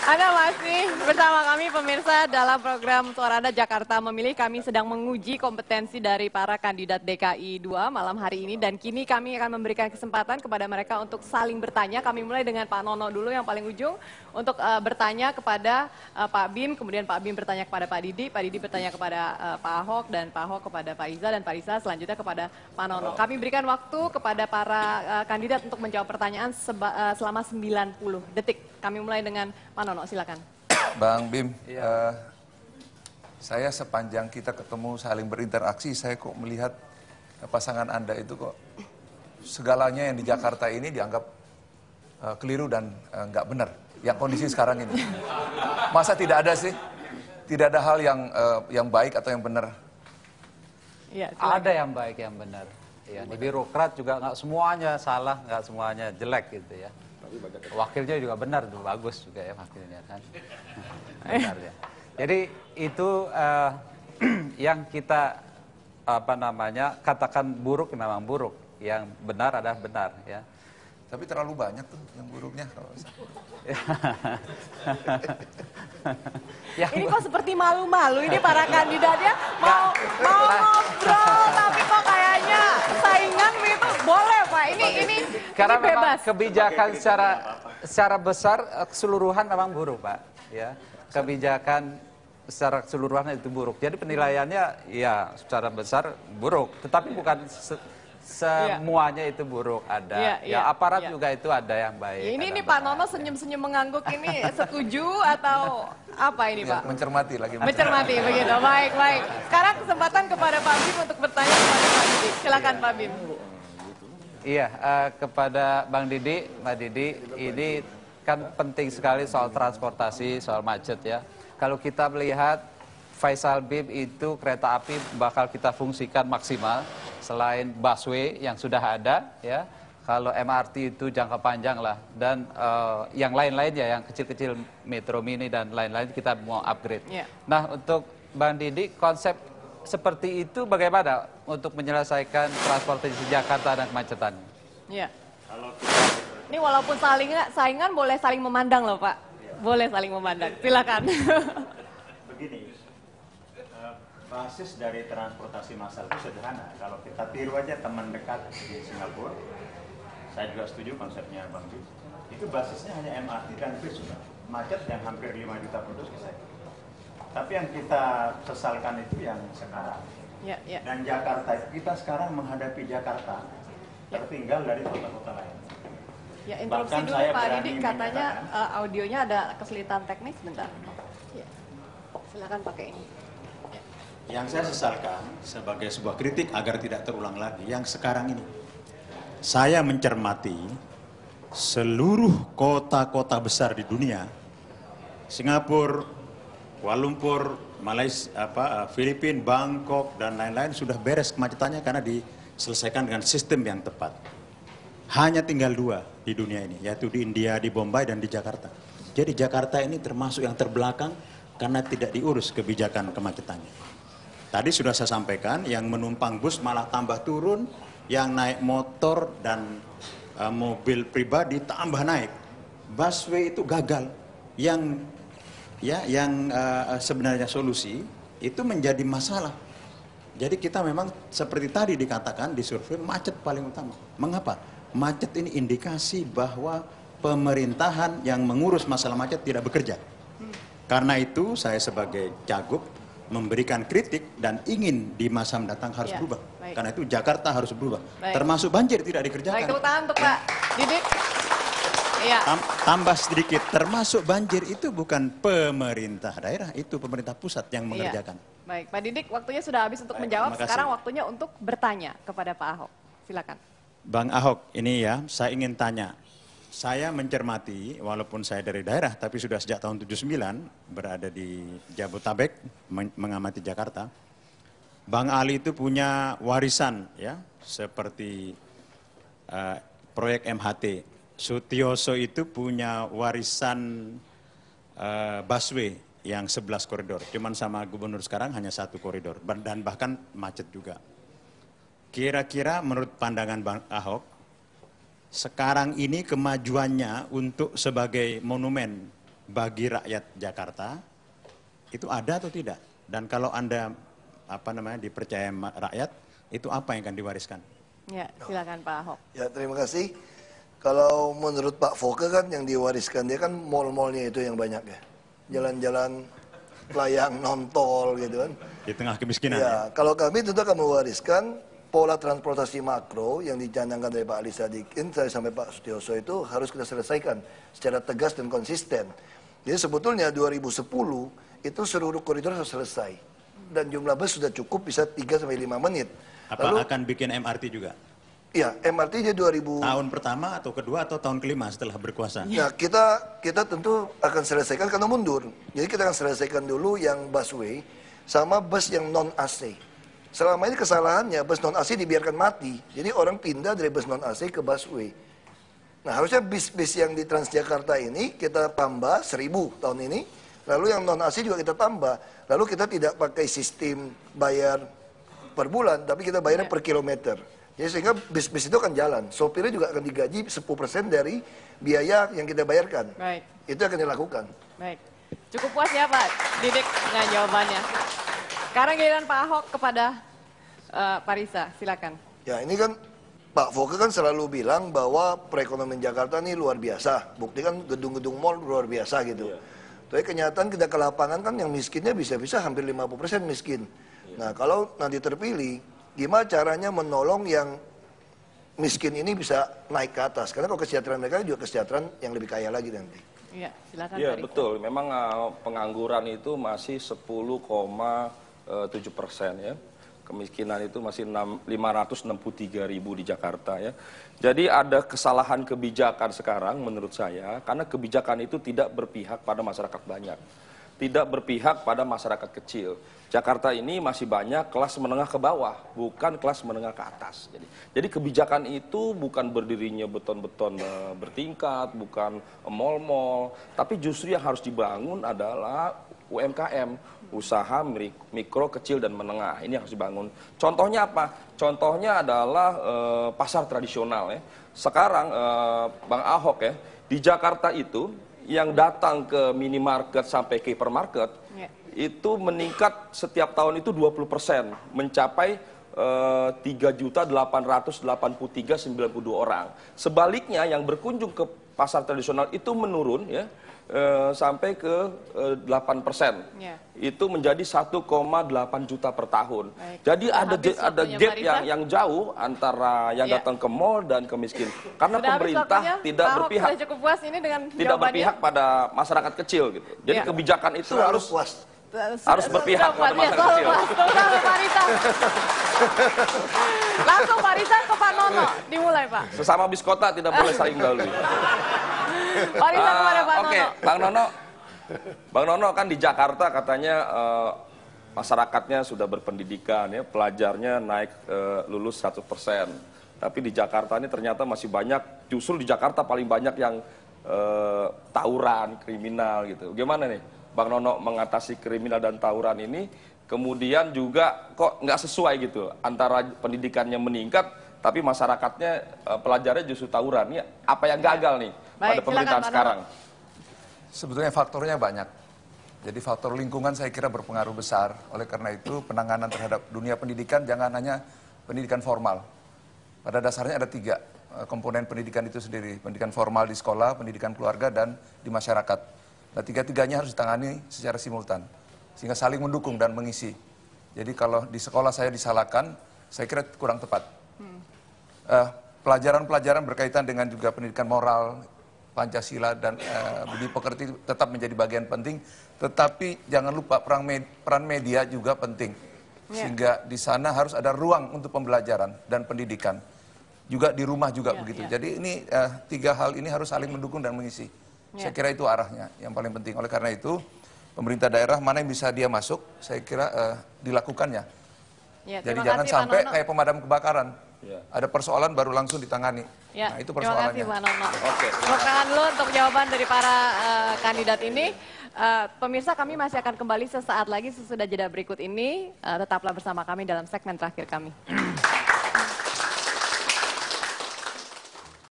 Anda masih bersama kami pemirsa dalam program Suara Anda Jakarta Memilih. Kami sedang menguji kompetensi dari para kandidat DKI 2 malam hari ini. Dan kini kami akan memberikan kesempatan kepada mereka untuk saling bertanya. Kami mulai dengan Pak Nono dulu yang paling ujung untuk bertanya kepada Pak Bim. Kemudian Pak Bim bertanya kepada Pak Didi bertanya kepada Pak Ahok, dan Pak Ahok kepada Pak Riza, dan Pak Riza selanjutnya kepada Pak Nono. Kami berikan waktu kepada para kandidat untuk menjawab pertanyaan selama 90 detik. Kami mulai dengan Pak Nono, silakan. Bang Bim, saya sepanjang kita ketemu saling berinteraksi, saya kok melihat pasangan Anda itu kok segalanya yang di Jakarta ini dianggap keliru dan nggak benar. Yang kondisi sekarang ini. Masa tidak ada sih? Tidak ada hal yang baik atau yang benar? Ya, ada yang baik, yang benar. Ya, di birokrat juga nggak semuanya salah, nggak semuanya jelek gitu ya. Wakilnya juga benar tuh, bagus juga ya wakilnya kan. Benar ya. Jadi itu yang kita katakan buruk memang buruk, yang benar adalah benar ya. Tapi terlalu banyak tuh yang buruknya kalau ini kok seperti malu-malu ini para kandidatnya mau ngobrol tapi kok kayaknya saingan begitu. Boleh Pak, ini karena bebas. Memang kebijakan secara besar keseluruhan memang buruk Pak ya. Kebijakan secara keseluruhan itu buruk. Jadi penilaiannya ya secara besar buruk, tetapi bukan semuanya itu buruk. Ada aparat juga itu ada yang baik. Ini Pak Nono senyum-senyum mengangguk ini setuju atau apa ini Pak? Mencermati lagi. Mencermati begitu. Baik. Sekarang kesempatan kepada Pak Bim untuk bertanya kepada Pak Didi. Silakan Pak Bim. Iya, kepada Bang Didi, Mbak Didi, ini kan penting sekali soal transportasi, soal macet ya. Kalau kita melihat Faisal Bim itu kereta api bakal kita fungsikan maksimal selain busway yang sudah ada ya. Kalau MRT itu jangka panjang lah, dan yang lain-lain ya, yang kecil-kecil Metro Mini dan lain-lain kita mau upgrade. Nah, untuk Bang Didi, konsep seperti itu bagaimana untuk menyelesaikan transportasi Jakarta dan kemacetan? Iya. Ini walaupun saingan boleh saling memandang loh Pak. Boleh saling memandang. Silakan. Begini, basis dari transportasi massal itu sederhana. Kalau kita tiru aja teman dekat di Singapura, saya juga setuju konsepnya Bang Bim. Itu basisnya hanya MRT dan bis, macet yang hampir 5 juta penduduk selesai. Tapi yang kita sesalkan itu yang sekarang. Dan Jakarta, kita sekarang menghadapi Jakarta tertinggal dari kota-kota lain. Ya, interupsi dulu Pak Didi, katanya audionya ada kesulitan teknis, bentar. Ya. Silakan pakai ini. Yang saya sesalkan sebagai sebuah kritik agar tidak terulang lagi, yang sekarang ini. Saya mencermati seluruh kota-kota besar di dunia, Singapura, Kuala Lumpur, Malaysia, Filipina, Bangkok, dan lain-lain sudah beres kemacetannya karena diselesaikan dengan sistem yang tepat. Hanya tinggal 2 di dunia ini, yaitu di India, di Bombay, dan di Jakarta. Jadi Jakarta ini termasuk yang terbelakang karena tidak diurus kebijakan kemacetannya. Tadi sudah saya sampaikan, yang menumpang bus malah tambah turun, yang naik motor dan mobil pribadi tambah naik. Busway itu gagal. Yang sebenarnya solusi itu menjadi masalah. Jadi kita memang seperti tadi dikatakan di survei, macet paling utama. Mengapa? Macet ini indikasi bahwa pemerintahan yang mengurus masalah macet tidak bekerja. Karena itu saya sebagai cagup memberikan kritik dan ingin di masa mendatang harus berubah. Karena itu Jakarta harus berubah. Termasuk banjir tidak dikerjakan. Baik, tepuk tangan untuk Pak Didi. Iya. Tambah sedikit, termasuk banjir itu bukan pemerintah daerah, itu pemerintah pusat yang mengerjakan. Baik, Pak Didik, waktunya sudah habis untuk menjawab. Sekarang waktunya untuk bertanya kepada Pak Ahok. Silakan. Bang Ahok, ini ya, saya ingin tanya. Saya mencermati, walaupun saya dari daerah, tapi sudah sejak tahun 79 berada di Jabotabek, mengamati Jakarta. Bang Ali itu punya warisan, ya, seperti proyek MHT. Sutioso itu punya warisan busway yang 11 koridor. Cuman sama gubernur sekarang hanya 1 koridor. Dan bahkan macet juga. Kira-kira menurut pandangan Bang Ahok, sekarang ini kemajuannya untuk sebagai monumen bagi rakyat Jakarta itu ada atau tidak? Dan kalau Anda dipercaya rakyat, itu apa yang akan diwariskan? Ya, silakan Pak Ahok. Ya, terima kasih. Kalau menurut Pak Foke kan yang diwariskan dia kan mall-mallnya itu yang banyak ya. Jalan-jalan layang non-tol gitu kan. Di tengah kemiskinan. Ya, kalau kami tentu akan mewariskan pola transportasi makro yang dicanangkan dari Pak Ali Sadikin sampai Pak Sutioso itu harus kita selesaikan secara tegas dan konsisten. Jadi sebetulnya 2010 itu seluruh koridor harus selesai. Dan jumlah bus sudah cukup bisa 3-5 menit. Apa akan bikin MRT juga? Iya, MRT-nya 2000... Tahun pertama atau kedua atau tahun kelima setelah berkuasa? Nah, kita tentu akan selesaikan karena mundur. Jadi kita akan selesaikan dulu yang busway sama bus yang non-AC. Selama ini kesalahannya bus non-AC dibiarkan mati. Jadi orang pindah dari bus non-AC ke busway. Nah, harusnya bis-bis yang di Transjakarta ini kita tambah 1.000 tahun ini. Lalu yang non-AC juga kita tambah. Lalu kita tidak pakai sistem bayar per bulan, tapi kita bayarnya per kilometer. Jadi sehingga bis-bis itu akan jalan. Sopirnya juga akan digaji 10% dari biaya yang kita bayarkan. Baik. Itu akan dilakukan. Baik. Cukup puas ya Pak Didik dengan jawabannya. Sekarang giliran Pak Ahok kepada Pak Risa, silakan. Ya, ini kan Pak Foke kan selalu bilang bahwa perekonomian Jakarta ini luar biasa. Bukti kan gedung-gedung mall luar biasa gitu. Tapi kenyataan kita ke lapangan kan yang miskinnya bisa-bisa hampir 50% miskin. Nah, kalau nanti terpilih, gimana caranya menolong yang miskin ini bisa naik ke atas? Karena kalau kesejahteraan mereka juga kesejahteraan yang lebih kaya lagi nanti. Iya, silakan. Iya, betul. Memang pengangguran itu masih 10,7% ya. Kemiskinan itu masih 563.000 di Jakarta ya. Jadi ada kesalahan kebijakan sekarang menurut saya, karena kebijakan itu tidak berpihak pada masyarakat banyak. Tidak berpihak pada masyarakat kecil. Jakarta ini masih banyak kelas menengah ke bawah, bukan kelas menengah ke atas. Jadi kebijakan itu bukan berdirinya beton-beton bertingkat, bukan mall-mall, tapi justru yang harus dibangun adalah UMKM, usaha mikro, kecil, dan menengah. Ini yang harus dibangun. Contohnya apa? Contohnya adalah pasar tradisional ya. Sekarang Bang Ahok ya, di Jakarta itu yang datang ke minimarket sampai ke hipermarket itu meningkat setiap tahun itu 20%, mencapai 3.883.092 orang. Sebaliknya yang berkunjung ke pasar tradisional itu menurun ya, sampai ke 8%. Itu menjadi 1,8 juta per tahun. Baik. Jadi ada gap yang jauh antara yang datang ke mall dan ke miskin. Karena sudah pemerintah tidak berpihak. Cukup puas ini dengan tidak berpihak pada masyarakat kecil gitu. Jadi kebijakan itu harus berpihak pada masyarakat kecil. Langsung Pak Risa ke Pak Nono, dimulai Pak. Sesama biskota tidak boleh saling mendahului. Pak Risa kepada Pak Nono. Oke, Bang Nono kan di Jakarta katanya masyarakatnya sudah berpendidikan ya, pelajarnya naik lulus 100%. Tapi di Jakarta ini ternyata masih banyak, justru di Jakarta paling banyak yang tawuran, kriminal gitu. Gimana nih Bang Nono mengatasi kriminal dan tawuran ini? Kemudian juga kok nggak sesuai gitu, antara pendidikannya meningkat, tapi masyarakatnya pelajarnya justru tawuran. Ini apa yang gagal nih pada pemerintahan sekarang? Sebetulnya faktornya banyak. Jadi faktor lingkungan saya kira berpengaruh besar. Oleh karena itu penanganan terhadap dunia pendidikan jangan hanya pendidikan formal. Pada dasarnya ada 3 komponen pendidikan itu sendiri. Pendidikan formal di sekolah, pendidikan keluarga, dan di masyarakat. Nah, 3-tiganya harus ditangani secara simultan. Sehingga saling mendukung dan mengisi. Jadi kalau di sekolah saya disalahkan, saya kira kurang tepat. Pelajaran-pelajaran berkaitan dengan juga pendidikan moral, Pancasila, dan budi pekerti tetap menjadi bagian penting. Tetapi jangan lupa peran media juga penting. Sehingga di sana harus ada ruang untuk pembelajaran dan pendidikan. Juga di rumah juga begitu. Jadi ini 3 hal ini harus saling mendukung dan mengisi. Saya kira itu arahnya yang paling penting. Oleh karena itu, pemerintah daerah mana yang bisa dia masuk, saya kira dilakukannya. Jadi jangan sampai kayak pemadam kebakaran. Ada persoalan baru langsung ditangani. Nah, itu persoalannya. Terima kasih Pak Nono. Tepuk tangan dulu untuk jawaban dari para kandidat ini. Pemirsa, kami masih akan kembali sesaat lagi sesudah jeda berikut ini. Tetaplah bersama kami dalam segmen terakhir kami.